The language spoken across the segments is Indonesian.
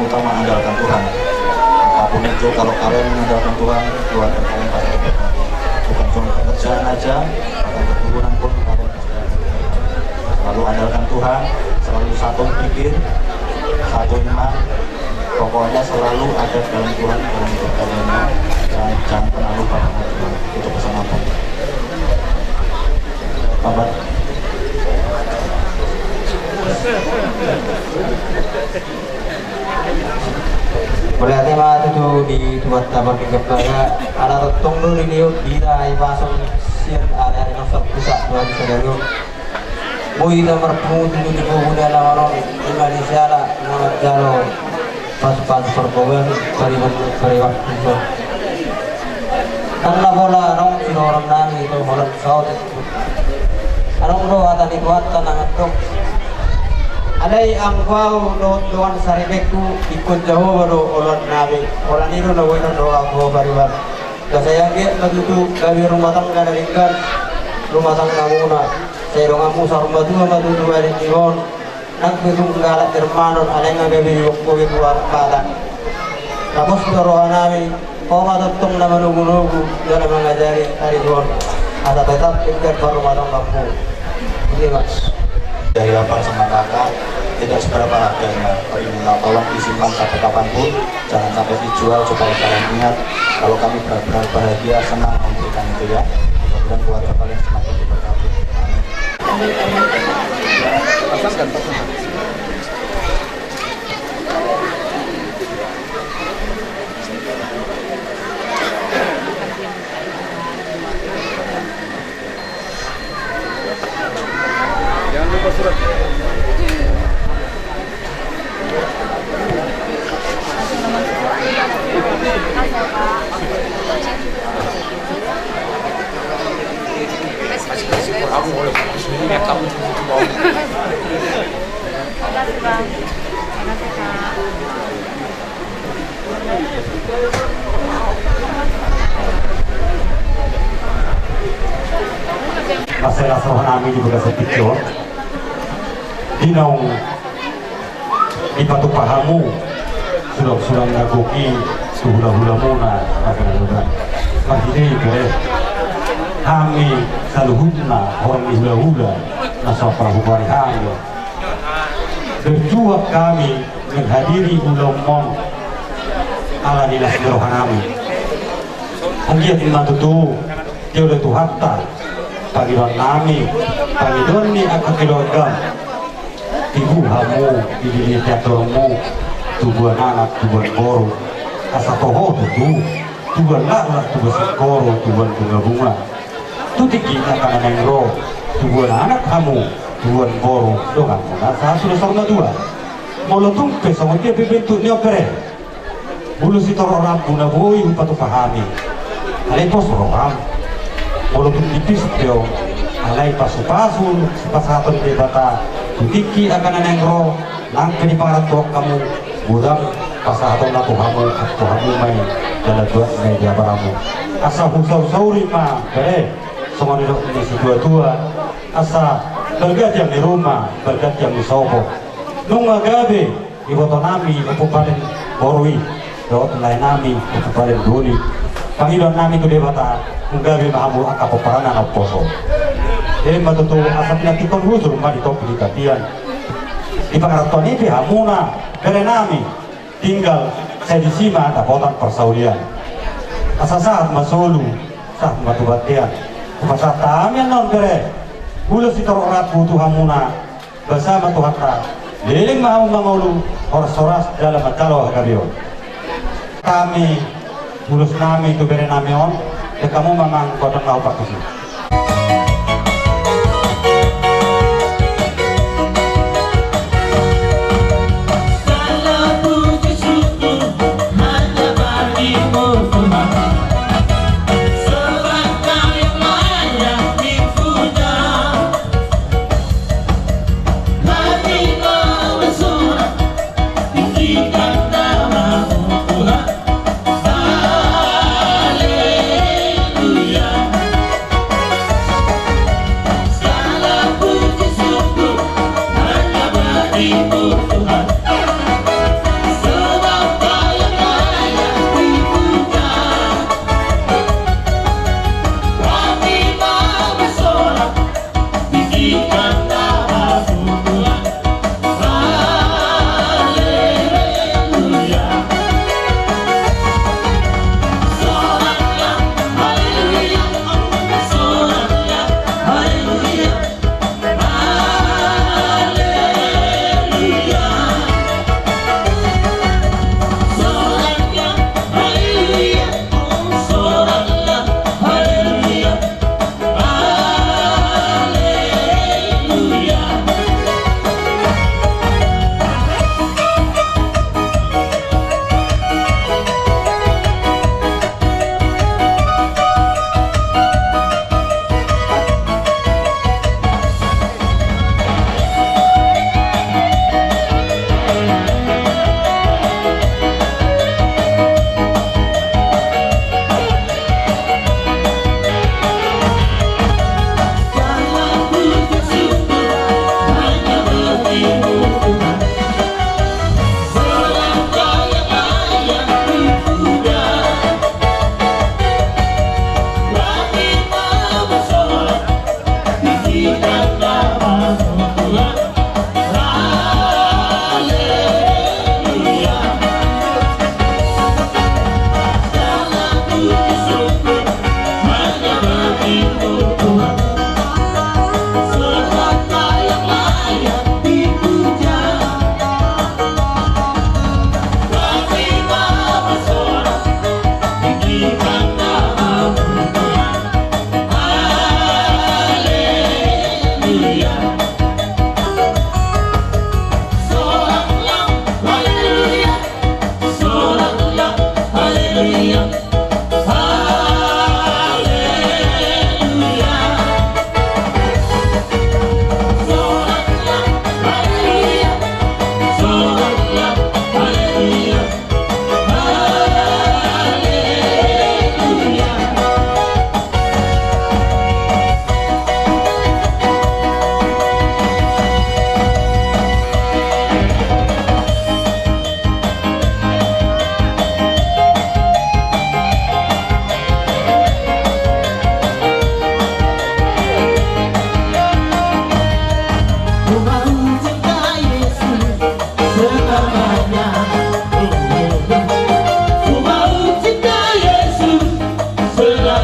utama andalkan Tuhan. Apapun itu, kalau kalian mengandalkan Tuhan, keluarga kalian pasti berkati. Bukan cuma pekerjaan aja, bahkan keturunan pun kalian pasti akan berkati. Selalu andalkan Tuhan, selalu satu pikir, satu iman. Pokoknya selalu ada dalam Tuhan dalam hidup kalian. Jangan pernah lupa dengan Tuhan. Itu pesan apa? Bapak. Berarti mah itu di buat taman di kepala ada tutong dulu di liut di dahi pasang sian ada yang pusat dua bisa dulu. Boy kita merpung itu di bawah dalam orang Indonesia lah menurut jalo pas perbogan periwak itu. Karena bola orang sih orang nani itu bola saut itu. Orang doa tadi kuat tanah ngetuk. Alay ang kau doan saribekku ikut jauh baru orang nabi orang itu nabi itu doa aku baribar. Saya yang begitu kami rumah tangga dari kan rumah tangga muna. Saya dong kamu sarumah tu dari Tibon. Nak begitu galak termanor alay nga gabi waktu itu arpada. Tapos doa nabi kau matutong na manugunugu dalam mengajari dari Tibon. Ada tetap ikut baru rumah tangga kamu. Ini mas. Dari abang sama kakak tidak seberapa harganya, perintah tolong disimpan sampai kapanpun, jangan sampai dijual supaya kalian ingat kalau kami benar-benar bahagia, senang memberikan itu ya. Mudah-mudahan keluarga kalian semakin diberkati. Amin. Jangan lupa surat. Aku boleh ini kamu mau. Makasih Bang. Makasih Kak. Masalah soal kami juga sepikir. Dinau di patu pahamu sudah ngagoki suhula-hula muna akan ini kere kami saluhutna orang hula-hula nasa pahubari kami berjuang kami menghadiri ulamon ala nilas rohani mungkin imatu tu dia oleh Tuhan panggilan nami panggilan ni akan kilogam ibu kamu di teatermu tubuhan anak tubuhan koro asa toho tu tubuhan lala tubuhan sekoro tubuhan bunga-bunga tu tinggi akan nengro tubuhan anak kamu tubuhan koro doang asa sudah sama dua molo tumpe sama dia bentuknya pere bulu si toro rambu na boy upatu pahami alay pos roram molo tum tipis teo alay pasu-pasu pasatong de bata tiki akan nengro nang kini pangarat kamu budang pasahatong na tuhamu may daladwa may diabaramu asa husaw-sauri ma kare sumanilok ni si tua-tua asa bergat yang di rumah bergat yang di sobo nung agabi iboto nami upupalin borwi doot lain nami upupalin duni Panginoon namin ito debata kung gabi mahamu akapaparangan ang poso matutu asap natikon husur ma dito pilikatian ipangaratuan ini hamuna kare nami tinggal saya di sima dapotan persaulian asa saat masulu saat matubatian kupasa tamian non kare hulus ito rat butuh hamuna bersama Tuhan ta liling mahamu mangulu horas-horas dalam macalo hagabion kami hulus nami itu kare nami on kamu memang kodong kau pakusi.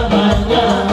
namanya